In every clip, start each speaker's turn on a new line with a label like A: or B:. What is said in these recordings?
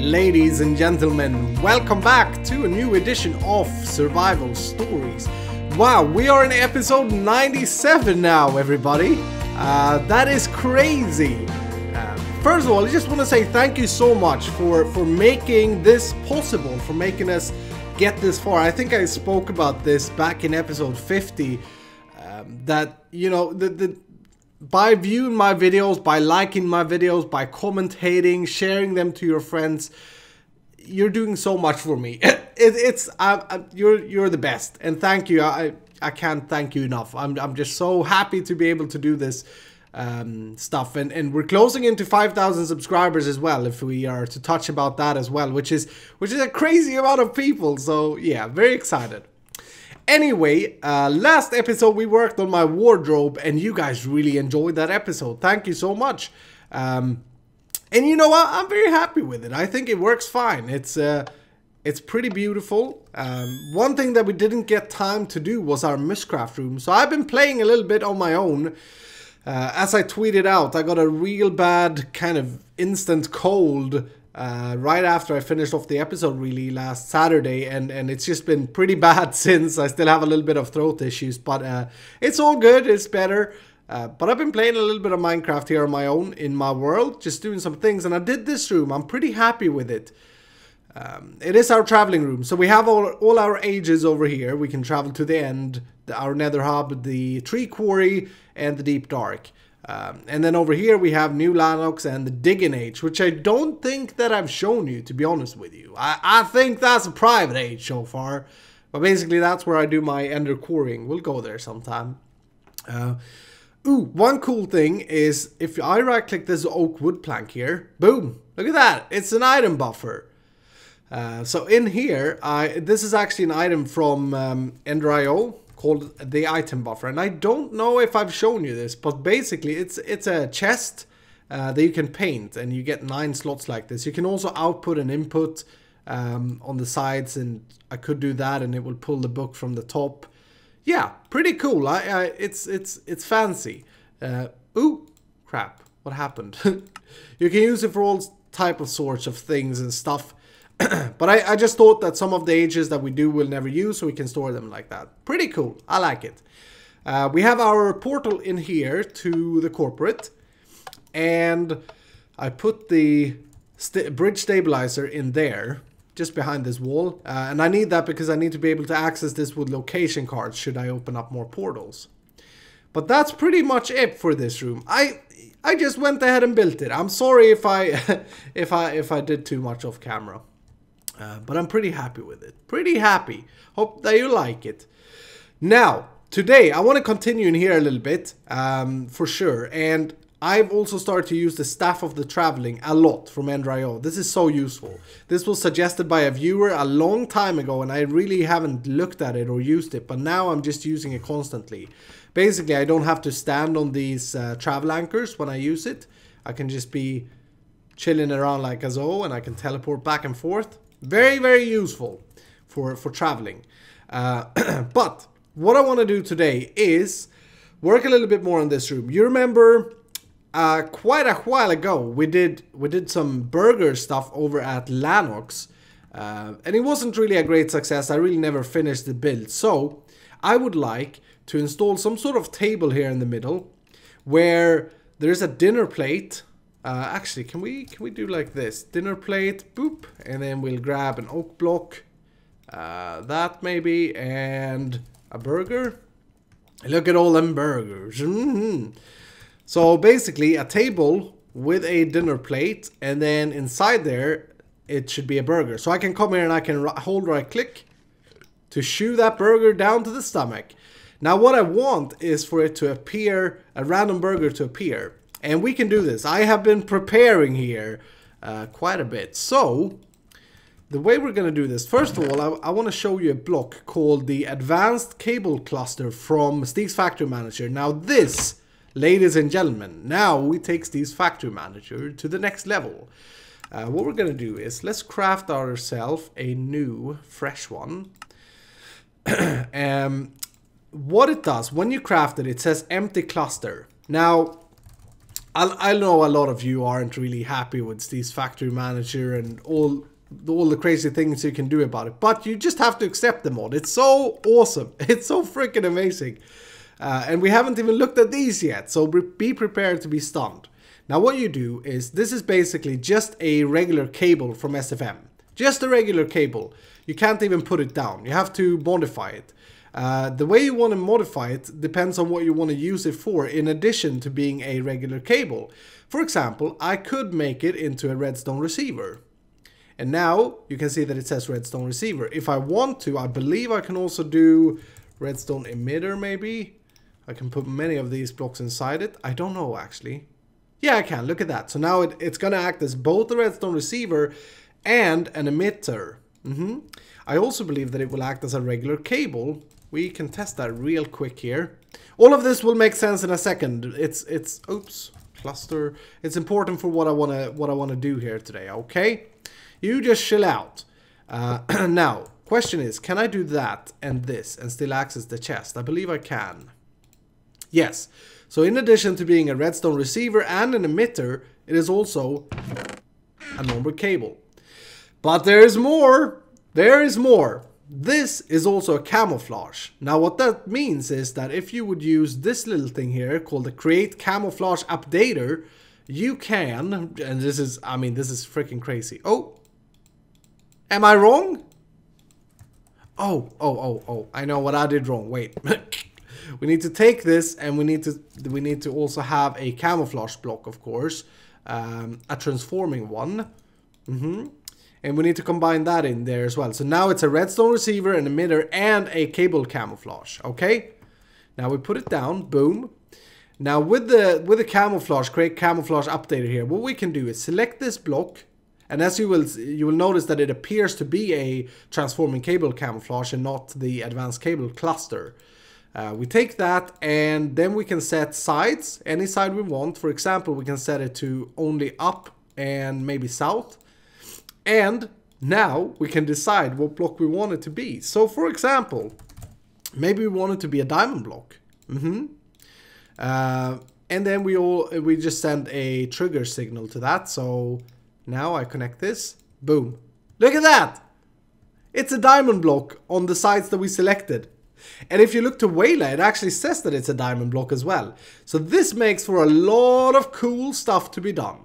A: Ladies and gentlemen, welcome back to a new edition of Survival Stories. Wow, we are in episode 97 now, everybody. That is crazy. First of all, I just want to say thank you so much for making this possible, for making us get this far. I think I spoke about this back in episode 50, that, you know, by viewing my videos, by liking my videos, by commentating, sharing them to your friends, you're doing so much for me. You're the best, and thank you. I can't thank you enough. I'm just so happy to be able to do this stuff, and we're closing into 5,000 subscribers as well. If we are to touch about that as well, which is a crazy amount of people. So yeah, very excited. Anyway, last episode we worked on my wardrobe, and you guys really enjoyed that episode. Thank you so much. And you know what? I'm very happy with it. I think it works fine. It's pretty beautiful. One thing that we didn't get time to do was our Mishcraft room. So I've been playing a little bit on my own. As I tweeted out, I got a real bad kind of instant cold right after I finished off the episode really last Saturday, and it's just been pretty bad since. I still have a little bit of throat issues, but it's all good, it's better. But I've been playing a little bit of Minecraft here on my own in my world, just doing some things, and I did this room. I'm pretty happy with it. It is our traveling room, so we have all our ages over here. We can travel to the end, our nether hub, the tree quarry, and the deep dark. And then over here we have New Lanox and the digging age, which I don't think that I've shown you, to be honest with you. I think that's a private age so far, but basically that's where I do my ender quarrying. We'll go there sometime. One cool thing is if I right click this oak wood plank here, boom, look at that, it's an item buffer. So in here, this is actually an item from Ender.io called the item buffer, and I don't know if I've shown you this, but basically it's a chest that you can paint, and you get 9 slots like this. You can also output and input on the sides, and I could do that, and it will pull the book from the top. Yeah, pretty cool. It's fancy. Ooh, crap! What happened? You can use it for all type of sorts of things and stuff. But I just thought that some of the ages that we do will never use, so we can store them like that. Pretty cool. I like it. We have our portal in here to the corporate, and I put the bridge stabilizer in there, just behind this wall. And I need that because I need to be able to access this with location cards should I open up more portals. But that's pretty much it for this room. I just went ahead and built it. I'm sorry if I did too much off camera. But I'm pretty happy with it. Pretty happy. Hope that you like it. Now, today I want to continue in here a little bit, for sure. And I've also started to use the Staff of the Traveling a lot from Ender.io. This is so useful. This was suggested by a viewer a long time ago, and I really haven't looked at it or used it. But now I'm just using it constantly. Basically, I don't have to stand on these travel anchors when I use it. I can just be chilling around like a zoo, and I can teleport back and forth. Very, very useful for traveling. But what I want to do today is work a little bit more on this room. You remember quite a while ago we did some burger stuff over at Lanox, and it wasn't really a great success. I really never finished the build. So I would like to install some sort of table here in the middle where there's a dinner plate. Actually, can we do like this? Dinner plate, boop, and then we'll grab an oak block, that maybe, and a burger. Look at all them burgers. So basically, a table with a dinner plate, and then inside there, it should be a burger. So I can come here and I can hold right click to shoo that burger down to the stomach. Now what I want is for it to appear, a random burger to appear. And we can do this. I have been preparing here quite a bit. So, the way we're going to do this, first of all, I want to show you a block called the Advanced Cable Cluster from Steve's Factory Manager. Now this, ladies and gentlemen, now we take Steve's Factory Manager to the next level. What we're going to do is, let's craft ourselves a new, fresh one. What it does, when you craft it, it says empty cluster. Now, I know a lot of you aren't really happy with these factory manager and all the crazy things you can do about it, but you just have to accept the mod. It's so awesome. It's so freaking amazing. And we haven't even looked at these yet, so be prepared to be stunned. Now what you do is, this is basically just a regular cable from SFM. Just a regular cable. You can't even put it down. You have to modify it. The way you want to modify it depends on what you want to use it for, in addition to being a regular cable. For example, I could make it into a redstone receiver. And now you can see that it says redstone receiver. If I want to, I believe I can also do redstone emitter maybe. I can put many of these blocks inside it. I don't know actually. Yeah, I can. Look at that. So now it's going to act as both a redstone receiver and an emitter. I also believe that it will act as a regular cable. We can test that real quick here. All of this will make sense in a second. It's oops, cluster. It's important for what I want to do here today, okay? You just chill out. Now, question is, can I do that and this and still access the chest? I believe I can. Yes. So in addition to being a redstone receiver and an emitter, it is also a normal cable. But there is more. There is more. This is also a camouflage. Now what that means is that if you would use this little thing here called the create camouflage updater, you can, and this is, I mean, this is freaking crazy. Oh, am I wrong? Oh, I know what I did wrong. Wait. We need to take this and we need to also have a camouflage block, of course, a transforming one. And we need to combine that in there as well. So now it's a redstone receiver, an emitter, and a cable camouflage. Okay. Now we put it down. Boom. Now with the camouflage, create camouflage updater here, what we can do is select this block, and as you will notice that it appears to be a transforming cable camouflage and not the advanced cable cluster. We take that and then we can set sides, any side we want. For example, we can set it to only up and maybe south. And now we can decide what block we want it to be. So for example, maybe we want it to be a diamond block. And then we just send a trigger signal to that. So now I connect this. Boom. Look at that. It's a diamond block on the sides that we selected. And if you look to Wayla, it actually says that it's a diamond block as well. So this makes for a lot of cool stuff to be done.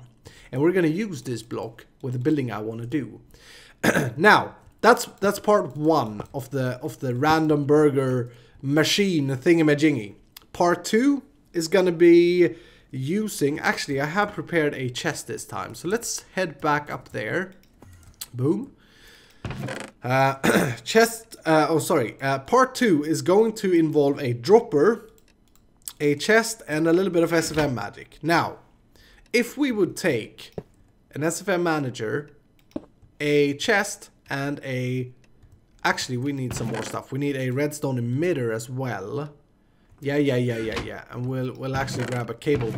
A: And we're going to use this block with the building I want to do. Now, that's part one of the random burger machine thingamajiggy. Part two is going to be using, actually I have prepared a chest this time. So let's head back up there. Boom. Part two is going to involve a dropper, a chest, and a little bit of SFM magic. Now, if we would take an SFM manager, a chest, and a... Actually, we need some more stuff. We need a redstone emitter as well. Yeah. And we'll actually grab a cable,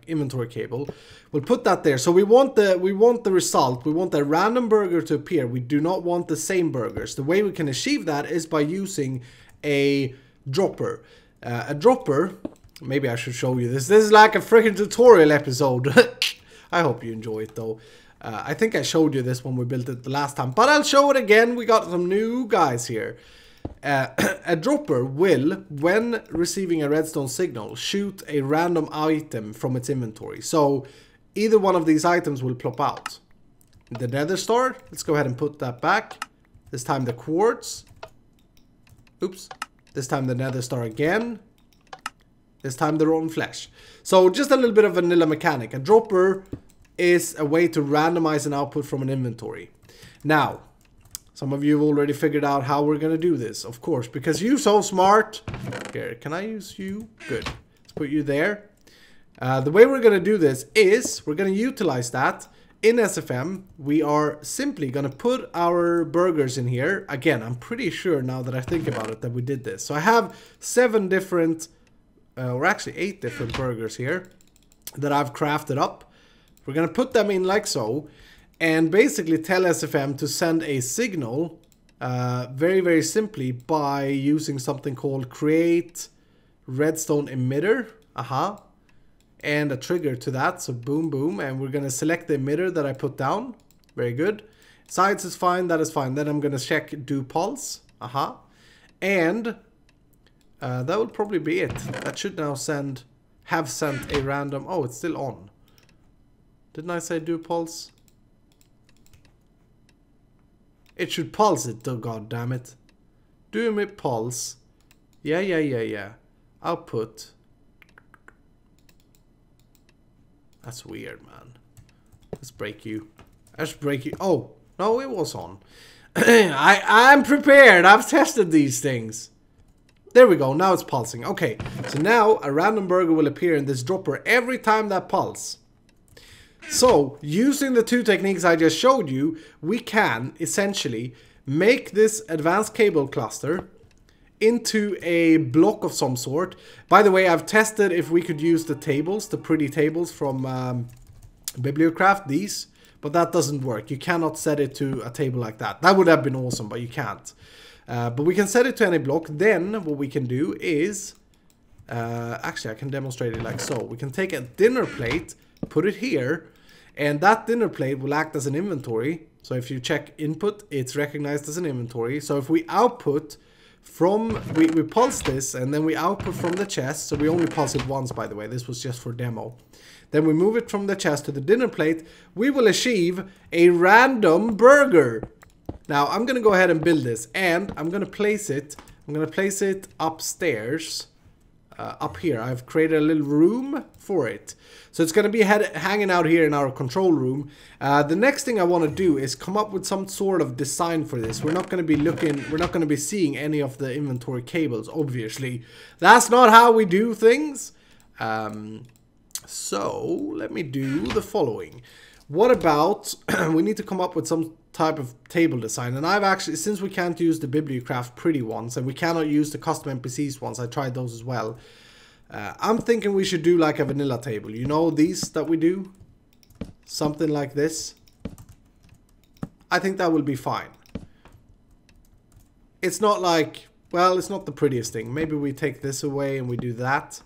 A: inventory cable. We'll put that there. So we want the result. We want the random burger to appear. We do not want the same burgers. The way we can achieve that is by using a dropper. A dropper. Maybe I should show you this. This is like a freaking tutorial episode. I hope you enjoy it though. I think I showed you this when we built it the last time, but I'll show it again. We got some new guys here. A dropper will, when receiving a redstone signal, shoot a random item from its inventory. So either one of these items will plop out. The nether star, let's go ahead and put that back. This time the quartz. Oops. This time the nether star again. This time the rotten flesh. So just a little bit of vanilla mechanic. A dropper is a way to randomize an output from an inventory. Now, some of you have already figured out how we're going to do this, of course, because you're so smart. Here, can I use you? Good. Let's put you there. The way we're going to do this is we're going to utilize that. In SFM, we are simply going to put our burgers in here. Again, I'm pretty sure now that I think about it that we did this. So I have 7 different... or actually 8 different burgers here that I've crafted up. We're going to put them in like so and basically tell SFM to send a signal very simply by using something called create redstone emitter. and a trigger to that. So boom, boom. And we're going to select the emitter that I put down. Very good. Sides is fine. That is fine. Then I'm going to check do pulse. And that will probably be it. That should now have sent a random... Oh, it's still on. Didn't I say do pulse? It should pulse it though, god damn it. Do emit pulse. Yeah. Output. That's weird, man. Let's break you. Let's break you. Oh, no, it was on. I'm prepared. I've tested these things. There we go. Now it's pulsing. Okay, so now a random burger will appear in this dropper every time that pulse. So, using the two techniques I just showed you, we can essentially make this advanced cable cluster into a block of some sort. By the way, I've tested if we could use the tables, the pretty tables from BiblioCraft, these, but that doesn't work. You cannot set it to a table like that. That would have been awesome, but you can't. But we can set it to any block. Then what we can do is, actually I can demonstrate it like so. We can take a dinner plate, put it here, and that dinner plate will act as an inventory. So if you check input, it's recognized as an inventory. So if we output from, we pulse this and then we output from the chest. So we only pulse it once, by the way. This was just for demo. Then we move it from the chest to the dinner plate. We will achieve a random burger. Now I'm going to go ahead and build this, and I'm going to place it. I'm going to place it upstairs. Up here. I've created a little room for it. So it's going to be hanging out here in our control room. The next thing I want to do is come up with some sort of design for this. We're not going to be seeing any of the inventory cables, obviously. That's not how we do things. So let me do the following. What about, we need to come up with some type of table design, and I've actually, since we can't use the BiblioCraft pretty ones and we cannot use the custom NPCs ones, I tried those as well. I'm thinking we should do like a vanilla table, you know, these that we do, something like this. I think that will be fine. It's not like, well, it's not the prettiest thing. Maybe we take this away and we do that,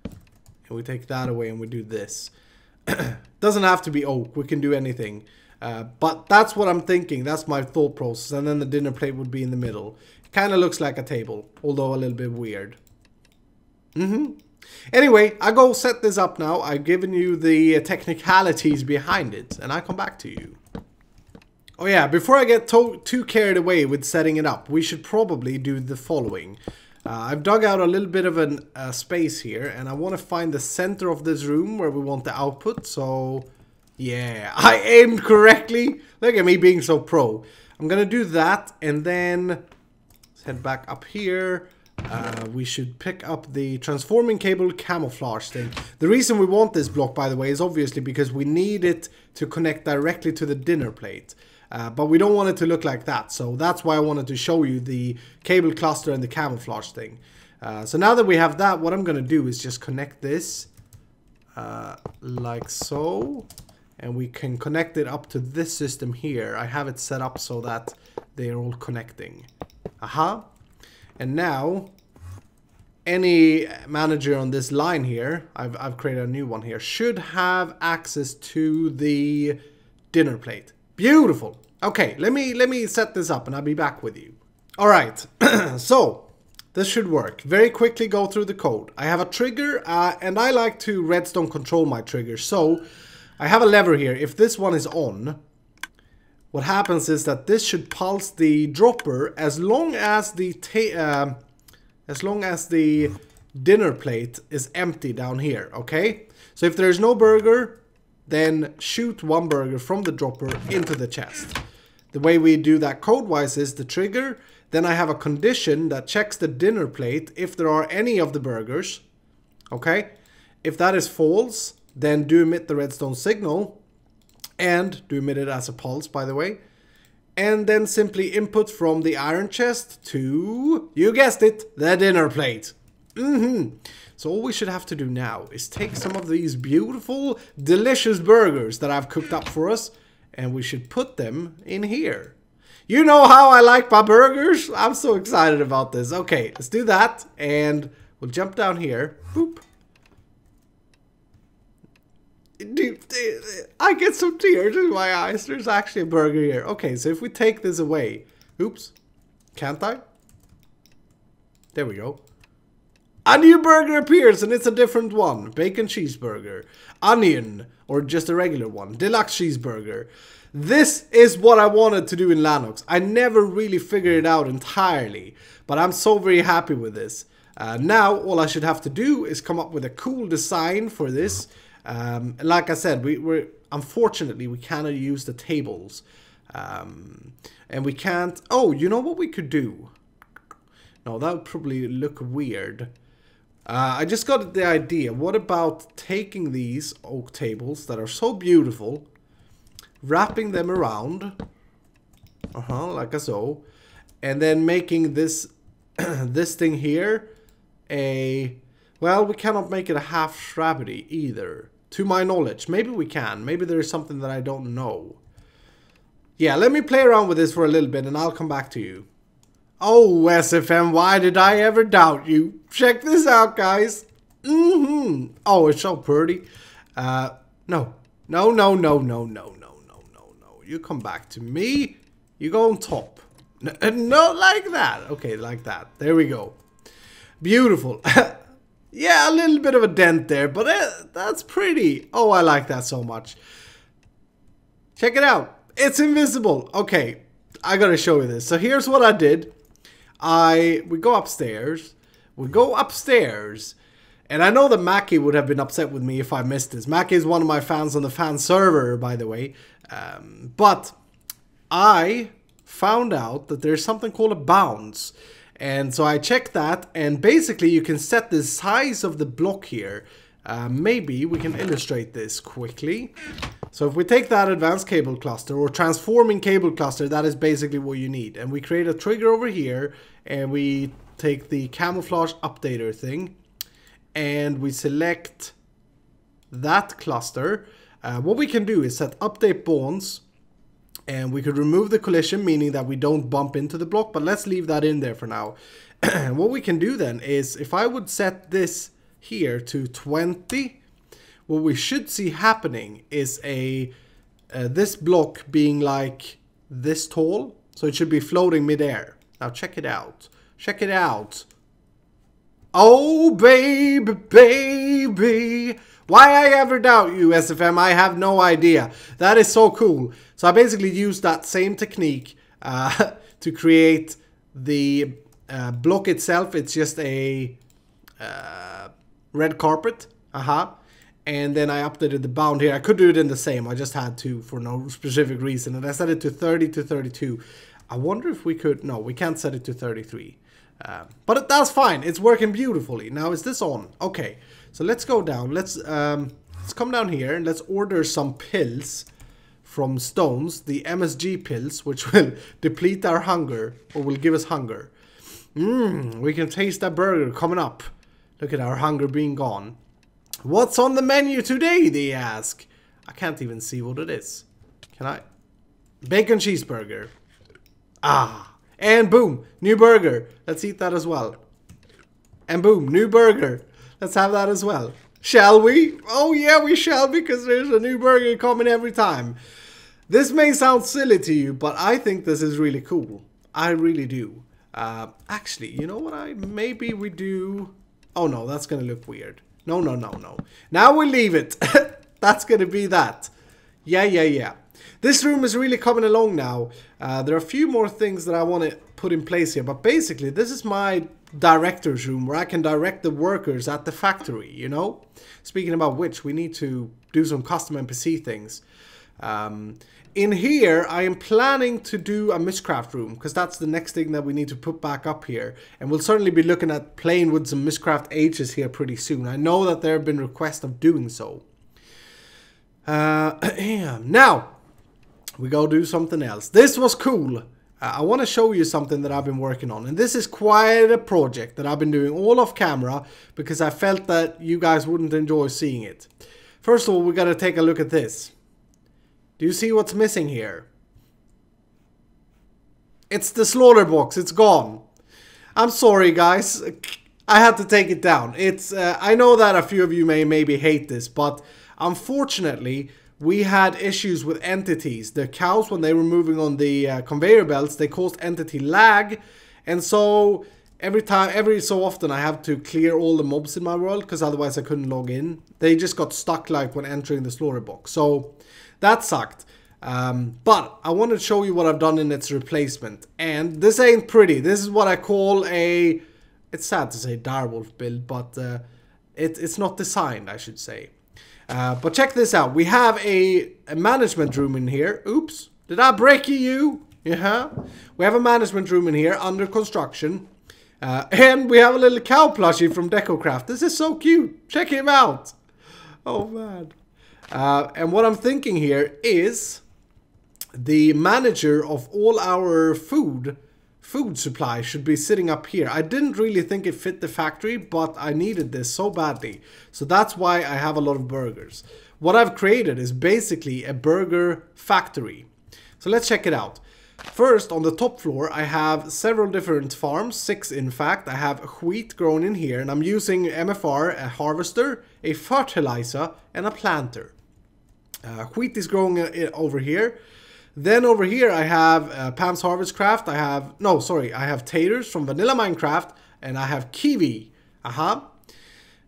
A: and we take that away and we do this. Doesn't have to be oak, we can do anything. But that's what I'm thinking, that's my thought process, and then the dinner plate would be in the middle. It kind of looks like a table, although a little bit weird. Anyway, I go set this up now. I've given you the technicalities behind it, and I come back to you. Oh yeah, before I get too carried away with setting it up, we should probably do the following. I've dug out a little bit of a space here, and I want to find the center of this room where we want the output. So, yeah, I aimed correctly. Look at me being so pro. I'm going to do that, and then let's head back up here. We should pick up the transforming cable camouflage thing. The reason we want this block, by the way, is obviously because we need it to connect directly to the dinner plate. But we don't want it to look like that, so that's why I wanted to show you the cable cluster and the camouflage thing. So now that we have that, what I'm going to do is just connect this like so, and we can connect it up to this system here. I have it set up so that they're all connecting. And now any manager on this line here, I've created a new one here, should have access to the dinner plate. Beautiful. Okay, let me set this up and I'll be back with you. All right, so this should work. Very quickly go through the code. I have a trigger and I like to redstone control my triggers. So I have a lever here. If this one is on, what happens is that this should pulse the dropper as long as the dinner plate is empty down here, okay? So if there's no burger, then shoot one burger from the dropper into the chest. The way we do that code-wise is the trigger, then I have a condition that checks the dinner plate if there are any of the burgers, okay? If that is false, then do emit the redstone signal, and do emit it as a pulse, by the way, and then simply input from the iron chest to, you guessed it, the dinner plate. So all we should have to do now is take some of these beautiful, delicious burgers that I've cooked up for us, and we should put them in here. You know how I like my burgers? I'm so excited about this. Okay, let's do that, and we'll jump down here. Boop. Dude, I get some tears in my eyes. There's actually a burger here. Okay, so if we take this away. Oops. Can't I? There we go. A new burger appears and it's a different one. Bacon cheeseburger. Onion, or just a regular one. Deluxe cheeseburger. This is what I wanted to do in Linux. I never really figured it out entirely, but I'm so very happy with this. Now all I should have to do is come up with a cool design for this. Like I said, we're unfortunately we cannot use the tables, and we can't. Oh, you know what we could do? No, that would probably look weird. I just got the idea. What about taking these oak tables that are so beautiful, wrapping them around, like so, and then making this this thing here a, well, we cannot make it a half Shravity either, to my knowledge. Maybe we can. Maybe there is something that I don't know. Yeah, let me play around with this for a little bit and I'll come back to you. Oh, SFM, why did I ever doubt you? Check this out, guys. Oh, it's so pretty. No. You come back to me. You go on top. Not like that. Okay, like that. There we go. Beautiful. Yeah, a little bit of a dent there, but that's pretty. Oh, I like that so much. Check it out. It's invisible. Okay, I gotta show you this. So here's what I did. We go upstairs. And I know that Mackie would have been upset with me if I missed this. Mackie is one of my fans on the fan server, by the way. But I found out that there's something called a bounce. And so I checked that, and basically you can set the size of the block here. Maybe we can illustrate this quickly. So if we take that advanced cable cluster or transforming cable cluster, that is basically what you need. And we create a trigger over here, and we take the camouflage updater thing, and we select that cluster. What we can do is set update bonds, and we could remove the collision, meaning that we don't bump into the block, but let's leave that in there for now. What we can do then is, if I would set this here to 20, what we should see happening is this block being like this tall, so it should be floating midair. Now check it out. Check it out. Oh baby. Why I ever doubt you, SFM, I have no idea. That is so cool. So I basically used that same technique to create the block itself. It's just a red carpet. And then I updated the bound here. I could do it in the same. I just had to for no specific reason. And I set it to 30 to 32. I wonder if we could... No, we can't set it to 33. But that's fine. It's working beautifully. Now, is this on? Okay. So let's go down. Let's come down here and let's order some pills from stones. The MSG pills, which will deplete our hunger, or will give us hunger. We can taste that burger coming up. Look at our hunger being gone. What's on the menu today, they ask. I can't even see what it is. Can I? Bacon cheeseburger. And boom, new burger. Let's eat that as well. And boom, new burger. Let's have that as well. Shall we? Oh yeah, we shall, because there's a new burger coming every time. This may sound silly to you, but I think this is really cool. I really do. Actually, you know what? Maybe we do... Oh no, that's gonna look weird. No. Now we'll leave it. That's gonna be that. Yeah. This room is really coming along now. There are a few more things that I want to put in place here, but basically this is my director's room where I can direct the workers at the factory, you know? Speaking about which, we need to do some custom NPC things. In here, I am planning to do a Mishcraft room, because that's the next thing that we need to put back up here. And we'll certainly be looking at playing with some Mishcraft Ages here pretty soon. I know that there have been requests of doing so. Now, we go do something else. This was cool. I want to show you something that I've been working on. And this is quite a project that I've been doing all off camera, because I felt that you guys wouldn't enjoy seeing it. First of all, we got to take a look at this. Do you see what's missing here? It's the slaughter box. It's gone. I'm sorry, guys. I had to take it down. It's I know that a few of you may maybe hate this, but Unfortunately, we had issues with entities. The cows, when they were moving on the conveyor belts, they caused entity lag. And so every so often I have to clear all the mobs in my world, because otherwise I couldn't log in. They just got stuck like when entering the slaughter box. So that sucked. But I want to show you what I've done in its replacement. And this ain't pretty. This is what I call a... It's sad to say direwolf build, but it's not designed, I should say. But check this out. We have a management room in here. Oops. Did I break you? Yeah. We have a management room in here under construction. And we have a little cow plushie from BiblioCraft. This is so cute. Check him out. Oh, man. And what I'm thinking here is the manager of all our food supply should be sitting up here. I didn't really think it fit the factory, but I needed this so badly. So that's why I have a lot of burgers. What I've created is basically a burger factory. So let's check it out. First, on the top floor, I have several different farms, 6 in fact. I have wheat grown in here, and I'm using MFR, a harvester, a fertilizer, and a planter. Wheat is growing over here. Then over here I have Pam's Harvest Craft. I have taters from Vanilla Minecraft, and I have kiwi.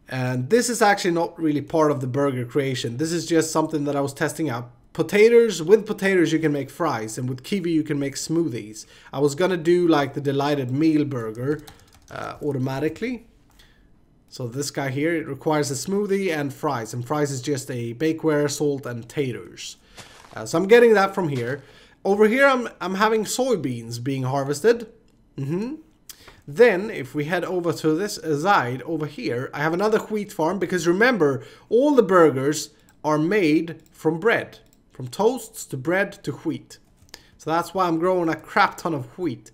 A: And this is actually not really part of the burger creation. This is just something that I was testing out. Potatoes, with potatoes you can make fries, and with kiwi you can make smoothies. I was gonna do like the delighted meal burger automatically. So this guy here, it requires a smoothie and fries is just a bakeware, salt, and taters. So I'm getting that from here. Over here I'm having soybeans being harvested. Then if we head over to this side over here, I have another wheat farm, because remember, all the burgers are made from bread. From toasts to bread to wheat. So that's why I'm growing a crap ton of wheat.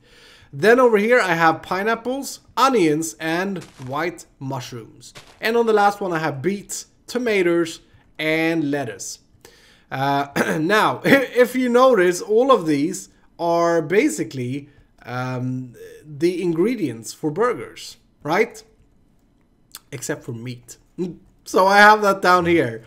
A: Then over here I have pineapples, onions, and white mushrooms. And on the last one I have beets, tomatoes, and lettuce. Now, if you notice, all of these are basically the ingredients for burgers, right? Except for meat. So I have that down here.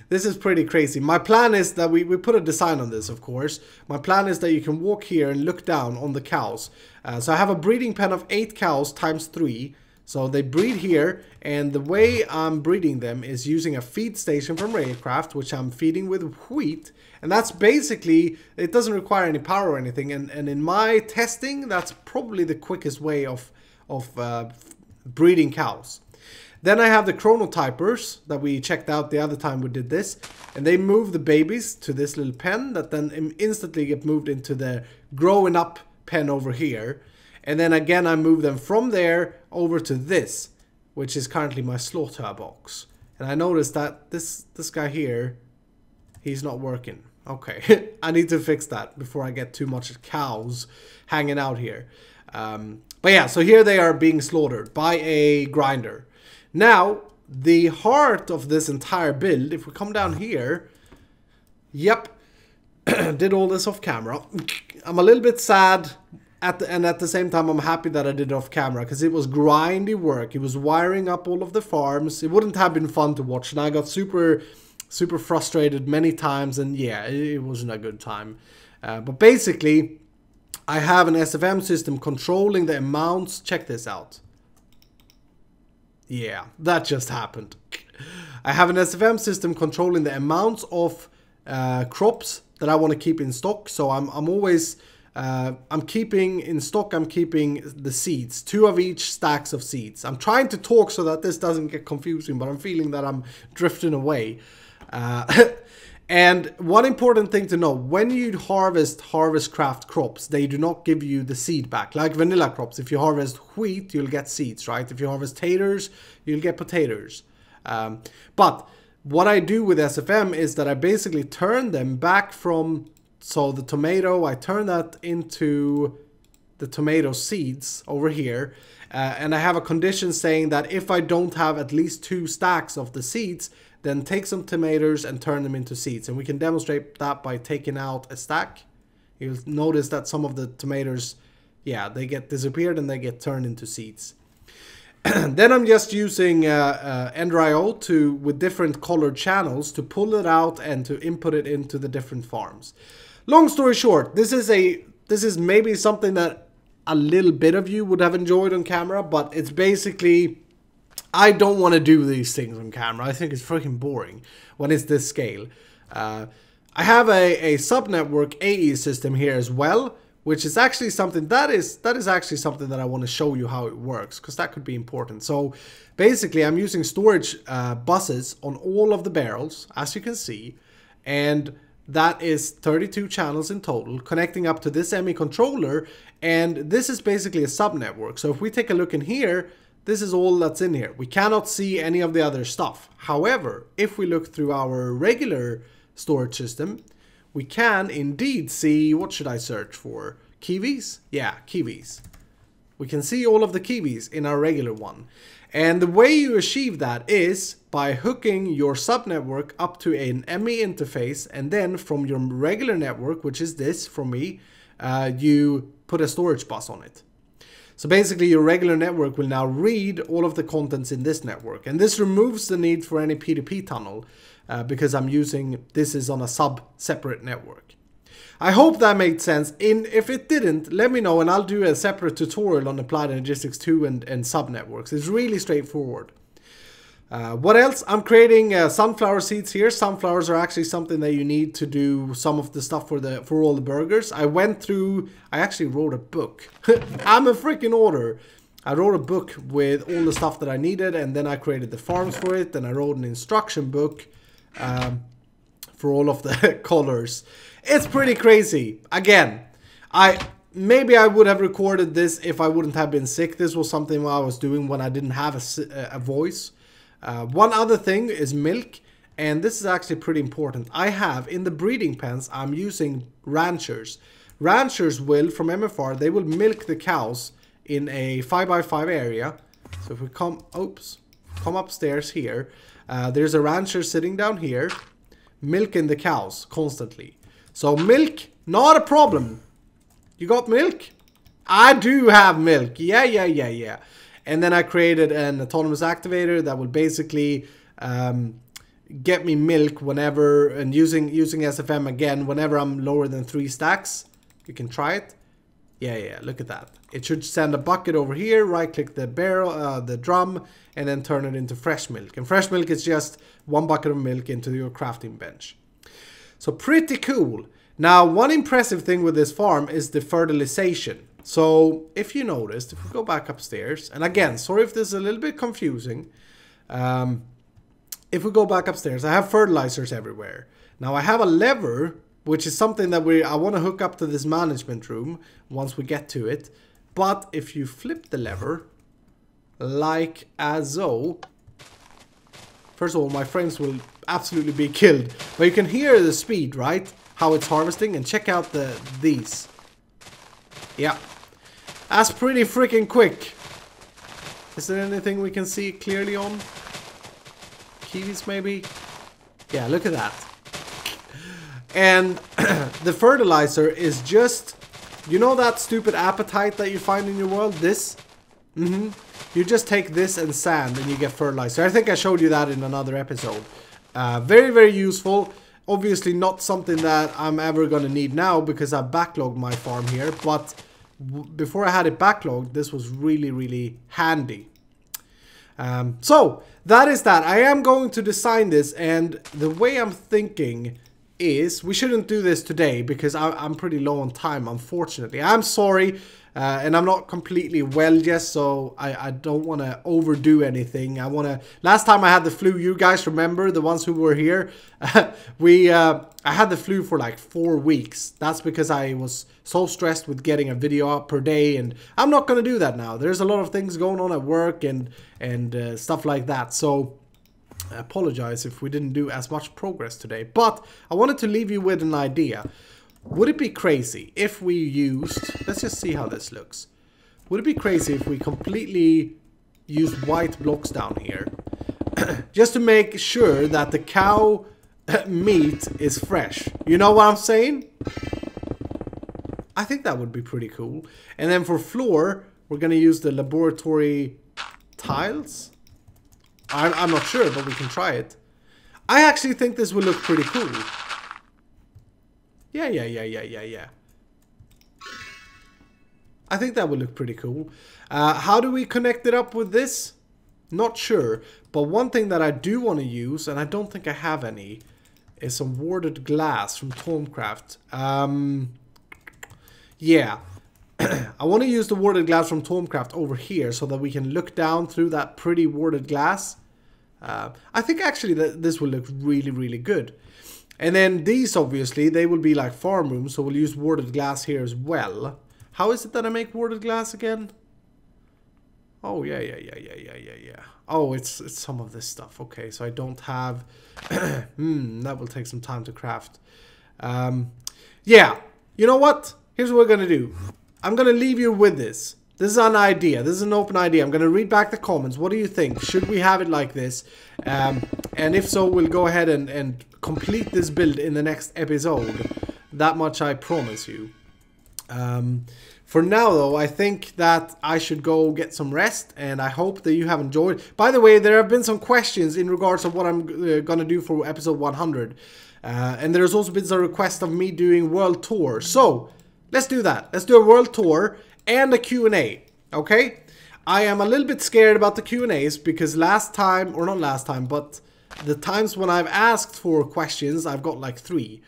A: This is pretty crazy. My plan is that we put a design on this, of course. My plan is that you can walk here and look down on the cows. So I have a breeding pen of 8 cows times 3. So they breed here, and the way I'm breeding them is using a feed station from BiblioCraft, which I'm feeding with wheat. And that's basically, it doesn't require any power or anything. And in my testing, that's probably the quickest way of breeding cows. Then I have the chronotypers that we checked out the other time we did this. And they move the babies to this little pen that then instantly get moved into the growing up pen over here. And then again I move them from there over to this, which is currently my slaughter box. And I noticed that this guy here, he's not working. Okay, I need to fix that before I get too much cows hanging out here. But yeah, so here they are being slaughtered by a grinder. Now, the heart of this entire build, if we come down here, yep, did all this off camera. I'm a little bit sad, and at the same time I'm happy that I did it off camera, because it was grindy work. It was wiring up all of the farms. It wouldn't have been fun to watch, and I got super frustrated many times, and yeah, it wasn't a good time. But basically, I have an SFM system controlling the amounts. Check this out. Yeah, that just happened. I have an SFM system controlling the amounts of crops that I want to keep in stock. So I'm always I'm keeping in stock. I'm keeping the seeds, 2 of each stacks of seeds. I'm trying to talk so that this doesn't get confusing, but I'm feeling that I'm drifting away. And one important thing to know, when you harvest craft crops, they do not give you the seed back. Like vanilla crops, if you harvest wheat, you'll get seeds, right? If you harvest taters, you'll get potatoes. But what I do with SFM is that I basically turn them back from, so the tomato, I turn that into the tomato seeds over here. And I have a condition saying that if I don't have at least 2 stacks of the seeds, then take some tomatoes and turn them into seeds. And we can demonstrate that by taking out a stack. You'll notice that some of the tomatoes, yeah, they get disappeared and they get turned into seeds. Then I'm just using EnderIO with different colored channels to pull it out and to input it into the different farms. Long story short, this is maybe something that a little bit of you would have enjoyed on camera, but it's basically, I don't want to do these things on camera. I think it's freaking boring when it's this scale. I have a subnetwork AE system here as well, which is actually something that is actually something that I want to show you how it works, because that could be important. So basically I'm using storage buses on all of the barrels, as you can see, and that is 32 channels in total connecting up to this ME controller, and this is basically a subnetwork. So if we take a look in here, this is all that's in here. We cannot see any of the other stuff. However, if we look through our regular storage system, we can indeed see, what should I search for? Kiwis? Yeah, kiwis. We can see all of the kiwis in our regular one. And the way you achieve that is by hooking your subnetwork up to an ME interface, and then from your regular network, which is this from me, you put a storage bus on it. So basically your regular network will now read all of the contents in this network, and this removes the need for any P2P tunnel because I'm using, this is on a separate network. I hope that made sense. If it didn't, let me know and I'll do a separate tutorial on Applied Logistics 2 and subnetworks. It's really straightforward. What else? I'm creating sunflower seeds here. Sunflowers are actually something that you need to do some of the stuff for all the burgers. I actually wrote a book. I'm a freaking author. I wrote a book with all the stuff that I needed, and then I created the farms for it. Then I wrote an instruction book for all of the colors. It's pretty crazy. Again, maybe I would have recorded this if I wouldn't have been sick. This was something I was doing when I didn't have a voice. One other thing is milk, and this is actually pretty important. I have in the breeding pens, I'm using ranchers. Ranchers will, from MFR, they will milk the cows in a 5x5 area. So if we come upstairs here, there's a rancher sitting down here, milking the cows constantly. So milk, not a problem. You got milk? I do have milk. Yeah. And then I created an autonomous activator that will basically get me milk whenever, and using SFM again, whenever I'm lower than 3 stacks. You can try it. Yeah, look at that. It should send a bucket over here, right click the barrel, the drum, and then turn it into fresh milk. And fresh milk is just 1 bucket of milk into your crafting bench. So pretty cool. Now, one impressive thing with this farm is the fertilization. So if you noticed, if we go back upstairs, and again, sorry if this is a little bit confusing. If we go back upstairs, I have fertilizers everywhere. Now I have a lever, which is something that I want to hook up to this management room once we get to it. But if you flip the lever, like as so, first of all, my frames will absolutely be killed. But you can hear the speed, right? How it's harvesting, and check out these. Yeah, that's pretty freaking quick. Is there anything we can see clearly on? Kiwis maybe? Yeah, look at that. And the fertilizer is just, you know that stupid apatite that you find in your world? This? You just take this and sand and you get fertilizer. I think I showed you that in another episode. Very, very useful. Obviously not something that I'm ever going to need now because I backlogged my farm here. But before I had it backlogged, this was really, really handy. So that is that. I am going to design this, and the way I'm thinking is we shouldn't do this today because I'm pretty low on time, unfortunately. I'm sorry, and I'm not completely well yet, so I don't want to overdo anything. Last time I had the flu, you guys remember, the ones who were here, I had the flu for like 4 weeks. That's because I was so stressed with getting a video up per day, and I'm not going to do that now. There's a lot of things going on at work and stuff like that, so I apologize if we didn't do as much progress today. But I wanted to leave you with an idea. Would it be crazy if we used, let's just see how this looks. Would it be crazy if we completely used white blocks down here just to make sure that the cow meat is fresh? You know what I'm saying? I think that would be pretty cool. And then for floor, we're going to use the laboratory tiles? I'm not sure, but we can try it. I actually think this will look pretty cool. Yeah. I think that would look pretty cool. How do we connect it up with this? Not sure. But one thing that I do want to use, and I don't think I have any, is some warded glass from Tomcraft. Yeah. I want to use the warded glass from Tomcraft over here so that we can look down through that pretty warded glass. I think actually that this will look really, really good. And then these, obviously, they will be like farm rooms, so we'll use warded glass here as well. How is it that I make warded glass again? Oh, yeah. Oh, it's some of this stuff. Okay, so I don't have... that will take some time to craft. Yeah, you know what? Here's what we're going to do. I'm going to leave you with this. This is an idea. This is an open idea. I'm going to read back the comments. What do you think? Should we have it like this? And if so, we'll go ahead and complete this build in the next episode. That much I promise you. For now, though, I think that I should go get some rest, and I hope that you have enjoyed. By the way, there have been some questions in regards to what I'm going to do for episode 100. And there's also been some request of me doing world tour. So, let's do that. Let's do a world tour and a Q&A, okay? I am a little bit scared about the Q&As because last time, or not last time, but the times when I've asked for questions, I've got like 3.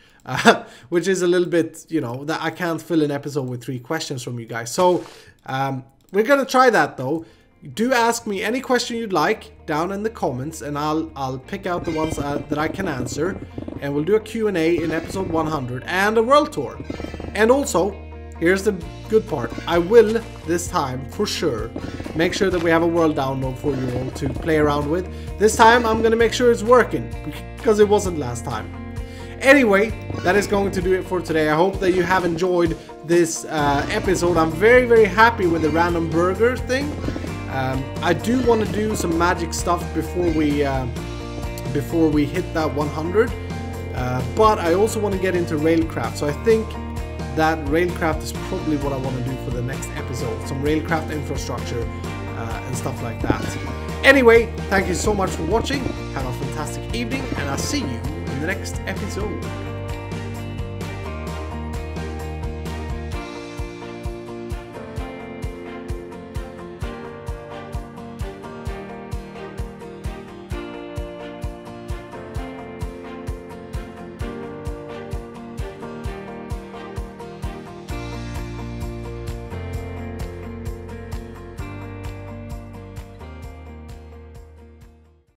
A: Which is a little bit, you know, that I can't fill an episode with 3 questions from you guys. So, we're going to try that though. Do ask me any question you'd like down in the comments, and I'll pick out the ones that I can answer. And we'll do a Q&A in episode 100 and a world tour. And also, here's the good part. I will, this time, for sure, make sure that we have a world download for you all to play around with. This time, I'm going to make sure it's working, because it wasn't last time. Anyway, that is going to do it for today. I hope that you have enjoyed this episode. I'm very, very happy with the random burger thing. I do want to do some magic stuff before we hit that 100. But I also want to get into Railcraft. So I think that Railcraft is probably what I want to do for the next episode. Some Railcraft infrastructure and stuff like that. Anyway, thank you so much for watching. Have a fantastic evening, and I'll see you in the next episode.